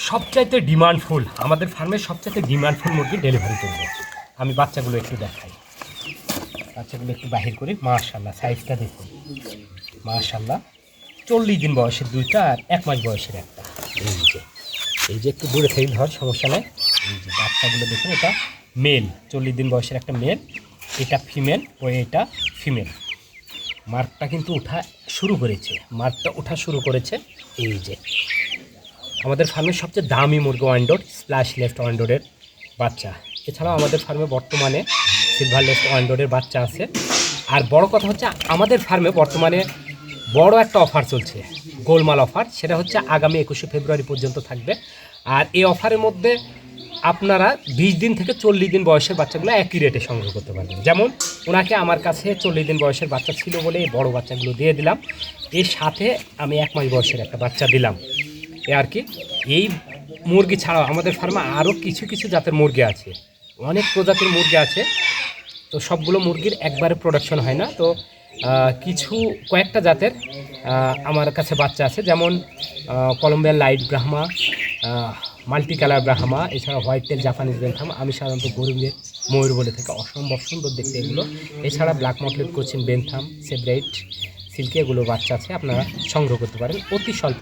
সবচাইতে ডিমান্ডফুল, আমাদের ফার্মের সবচাইতে ডিমান্ডফুল মুরগি ডেলিভারি করবো। আমি বাচ্চাগুলো একটু দেখাই, বাচ্চাগুলো একটু বাহির করি। মাশাল্লাহ সাইজটা দেখুন, মাশাল্লাহ 40 দিন বয়সের দুইটা আর 1 মাস বয়সের একটা। এই যে একটু দূরে থেকে ধর, সমস্যা নেই। এই যে বাচ্চাগুলো দেখুন, এটা মেল, 40 দিন বয়সের একটা মেল, এটা ফিমেল ও এটা ফিমেল। মার্কটা কিন্তু ওঠা শুরু করেছে, এই যে আমাদের ফার্মের সবচেয়ে দামি মুরগি ওয়াইনডোর, স্প্ল্যাশ লেফট ওয়াইনডোরের বাচ্চা। এছাড়াও আমাদের ফার্মে বর্তমানে সিলভার লেফট ওয়াইনডোরের বাচ্চা আছে। আর বড় কথা হচ্ছে, আমাদের ফার্মে বর্তমানে বড় একটা অফার চলছে, গোলমাল অফার। সেটা হচ্ছে আগামী 21শে ফেব্রুয়ারি পর্যন্ত থাকবে। আর এই অফারের মধ্যে আপনারা 20 দিন থেকে 40 দিন বয়সের বাচ্চাগুলো একই রেটে সংগ্রহ করতে পারবেন। যেমন ওনাকে আমার কাছে 40 দিন বয়সের বাচ্চা ছিল বলে এই বড়ো বাচ্চাগুলো দিয়ে দিলাম, এর সাথে আমি 1 মাস বয়সের একটা বাচ্চা দিলাম। এ আর কি। এই মুরগি ছাড়াও আমাদের ফার্মে আরও কিছু কিছু জাতের মুরগি আছে, অনেক প্রজাতির মুরগি আছে। তো সবগুলো মুরগির একবারে প্রোডাকশন হয় না, তো কয়েকটা জাতের আমার কাছে বাচ্চা আছে। যেমন Columbian light Brahma, multi colour Brahma, এছাড়া হোয়াইট টেল জাপানিজ বেনথাম। আমি সাধারণত গরিবের ময়ূর বলে থাকি, অসম্ভব সুন্দর দেখতে এগুলো। এছাড়া black মটলেট Cochin Bentham, Sebright, silky, এগুলো বাচ্চা আছে, আপনারা সংগ্রহ করতে পারেন অতি স্বল্প।